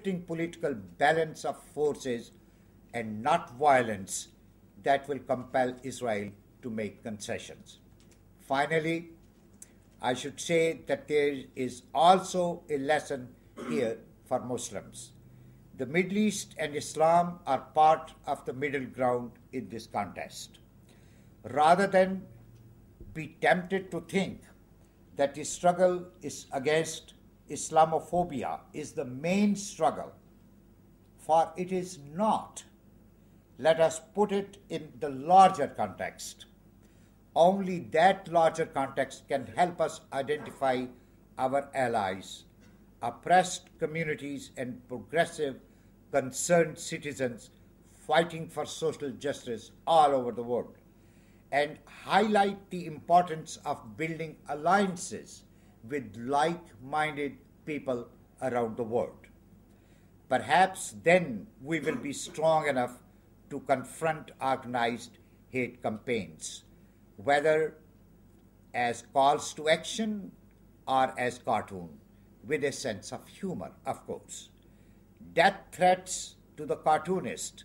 political balance of forces and not violence that will compel Israel to make concessions. Finally, I should say that there is also a lesson here for Muslims. The Middle East and Islam are part of the middle ground in this contest. Rather than be tempted to think that the struggle is against Islamophobia is the main struggle, for it is not. Let us put it in the larger context. Only that larger context can help us identify our allies, oppressed communities, and progressive, concerned citizens fighting for social justice all over the world, and highlight the importance of building alliances with like-minded people around the world. Perhaps then we will be strong enough to confront organized hate campaigns, whether as calls to action or as cartoon, with a sense of humor, of course. Death threats to the cartoonist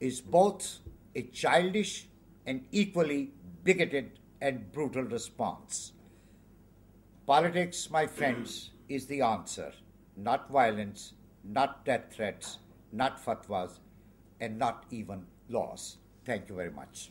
is both a childish and equally bigoted and brutal response. Politics, my friends, is the answer, not violence, not death threats, not fatwas, and not even laws. Thank you very much.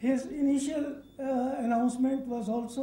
his initial announcement was also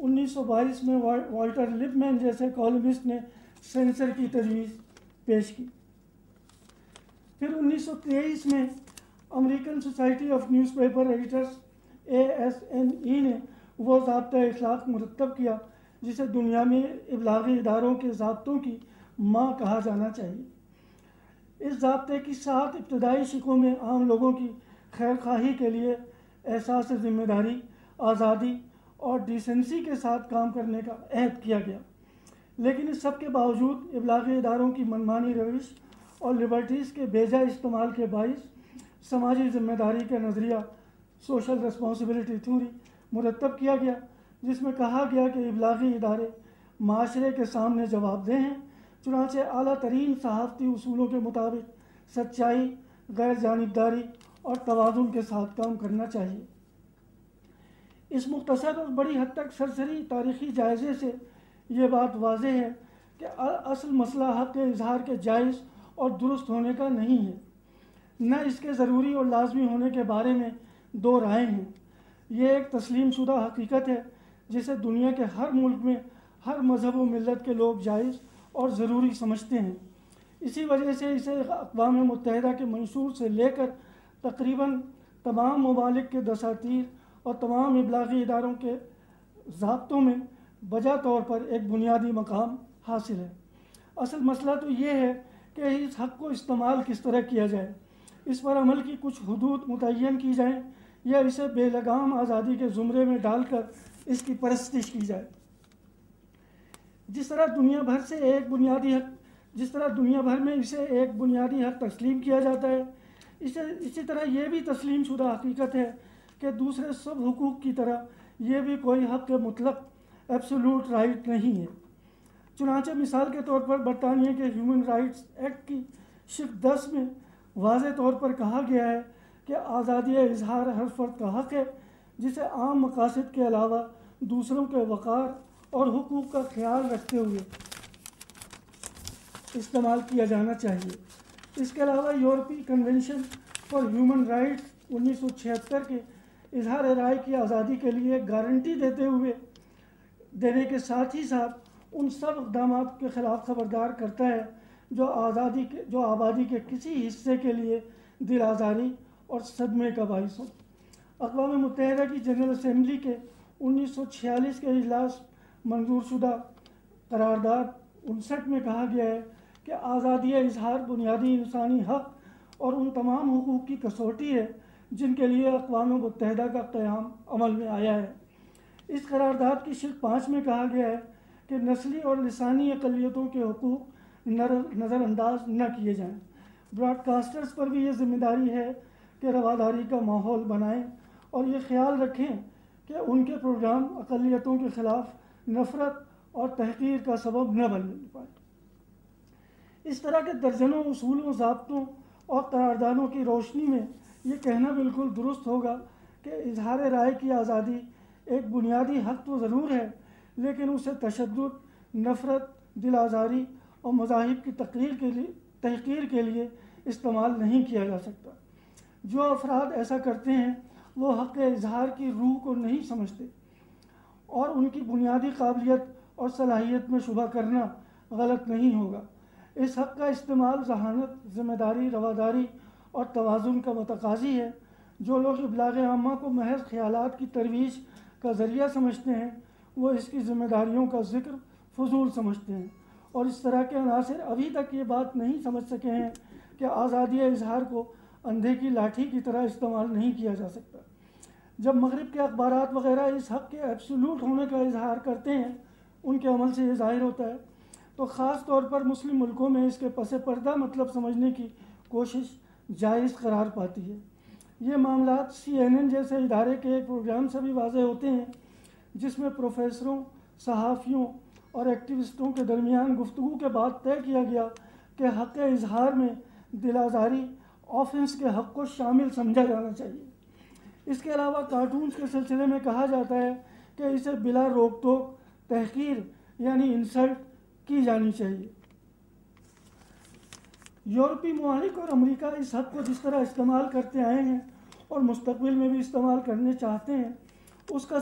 1922 میں Walter لپمین جیسے columnist نے sensor کی تجویز پیش کی۔ پھر 1923 میں American society of news paper editors ASNE نے وہ ضابطۂ اخلاق مرتب کیا جسے دنیا میں ابلاغی اداروں کے ضابطوں کی ماں کہا جانا چاہیے۔ اس ضابطے کی 7 ابتدائی شقوں میں عام لوگوں کی خیر خواہی کے لیے احساس ذمہ داری، آزادی اور ڈیسنسی کے ساتھ کام کرنے کا عہد کیا گیا، لیکن اس سب کے باوجود ابلاغی اداروں کی منمانی روش اور لبرٹیز کے بیجا استعمال کے باعث سماجی ذمہ داری کا نظریہ سوشل رسپانسبلٹی تھیوری مرتب کیا گیا، جس میں کہا گیا کہ ابلاغی ادارے معاشرے کے سامنے جواب دہ ہیں، چنانچہ اعلیٰ ترین صحافتی اصولوں کے مطابق سچائی، غیر جانبداری اور توازن کے ساتھ کام کرنا چاہیے۔ اس مختصر اور بڑی حد تک سرسری تاریخی جائزے سے یہ بات واضح ہے کہ اصل مسئلہ حق اظہار کے جائز اور درست ہونے کا نہیں ہے، نہ اس کے ضروری اور لازمی ہونے کے بارے میں دو رائے ہیں۔ یہ ایک تسلیم شدہ حقیقت ہے جسے دنیا کے ہر ملک میں ہر مذہب و ملت کے لوگ جائز اور ضروری سمجھتے ہیں۔ اسی وجہ سے اسے اقوام متحدہ کے منشور سے لے کر تقریباً تمام ممالک کے دساتیر اور تمام ابلاغی اداروں کے ضابطوں میں بجا طور پر ایک بنیادی مقام حاصل ہے۔ اصل مسئلہ تو یہ ہے کہ اس حق کو استعمال کس طرح کیا جائے، اس پر عمل کی کچھ حدود متعین کی جائیں یا اسے بے لگام آزادی کے زمرے میں ڈال کر اس کی پرستش کی جائے۔ جس طرح دنیا بھر میں اسے ایک بنیادی حق تسلیم کیا جاتا ہے، اسی طرح یہ بھی تسلیم شدہ حقیقت ہے کہ دوسرے سب حقوق کی طرح یہ بھی کوئی حق مطلق ایبسولوٹ رائٹ نہیں ہے۔ چنانچہ مثال کے طور پر برطانیہ کے ہیومن رائٹس ایکٹ کی شق 10 میں واضح طور پر کہا گیا ہے کہ آزادی اظہار ہر فرد کا حق ہے، جسے عام مقاصد کے علاوہ دوسروں کے وقار اور حقوق کا خیال رکھتے ہوئے استعمال کیا جانا چاہیے۔ اس کے علاوہ یورپی کنونشن فار ہیومن رائٹس 1976 کے اظہار رائے کی آزادی کے لیے گارنٹی دینے کے ساتھ ہی ساتھ ان سب اقدامات کے خلاف خبردار کرتا ہے جو آبادی کے کسی حصے کے لیے دل آزاری اور صدمے کا باعث ہو۔ اقوام متحدہ کی جنرل اسمبلی کے 1946 کے اجلاس منظور شدہ قرارداد 59 میں کہا گیا ہے کہ آزادی اظہار بنیادی انسانی حق اور ان تمام حقوق کی کسوٹی ہے جن کے لیے اقوام متحدہ کا قیام عمل میں آیا ہے۔ اس قرارداد کی شق 5 میں کہا گیا ہے کہ نسلی اور لسانی اقلیتوں کے حقوق نظر انداز نہ کیے جائیں۔ براڈ کاسٹرز پر بھی یہ ذمہ داری ہے کہ رواداری کا ماحول بنائیں اور یہ خیال رکھیں کہ ان کے پروگرام اقلیتوں کے خلاف نفرت اور تحقیر کا سبب نہ بن پائے۔ اس طرح کے درجنوں اصولوں، ضابطوں اور قراردادوں کی روشنی میں یہ کہنا بالکل درست ہوگا کہ اظہار رائے کی آزادی ایک بنیادی حق تو ضرور ہے، لیکن اسے تشدد، نفرت، دل آزاری اور مذاہب کی تحقیر کے لیے استعمال نہیں کیا جا سکتا۔ جو افراد ایسا کرتے ہیں وہ حق اظہار کی روح کو نہیں سمجھتے، اور ان کی بنیادی قابلیت اور صلاحیت میں شبہ کرنا غلط نہیں ہوگا۔ اس حق کا استعمال ذہانت، ذمہ داری، رواداری اور توازن کا متقاضی ہے۔ جو لوگ ابلاغ عامہ کو محض خیالات کی ترویج کا ذریعہ سمجھتے ہیں وہ اس کی ذمہ داریوں کا ذکر فضول سمجھتے ہیں، اور اس طرح کے عناصر ابھی تک یہ بات نہیں سمجھ سکے ہیں کہ آزادی اظہار کو اندھے کی لاٹھی کی طرح استعمال نہیں کیا جا سکتا۔ جب مغرب کے اخبارات وغیرہ اس حق کے ایبسولوٹ ہونے کا اظہار کرتے ہیں، ان کے عمل سے یہ ظاہر ہوتا ہے، تو خاص طور پر مسلم ملکوں میں اس کے پس پردہ مطلب سمجھنے کی کوشش جائز قرار پاتی ہے۔ یہ معاملات CNN جیسے ادارے کے ایک پروگرام سے بھی واضح ہوتے ہیں، جس میں پروفیسروں، صحافیوں اور ایکٹیوسٹوں کے درمیان گفتگو کے بعد طے کیا گیا کہ حق اظہار میں دل آزاری آفنس کے حق کو شامل سمجھا جانا چاہیے۔ اس کے علاوہ کارٹونز کے سلسلے میں کہا جاتا ہے کہ اسے بلا روک ٹوک تحقیر یعنی انسلٹ کی جانی چاہیے۔ یورپی ممالک اور امریکہ اس حق کو جس طرح استعمال کرتے آئے ہیں اور مستقبل میں بھی استعمال کرنے چاہتے ہیں، اس کا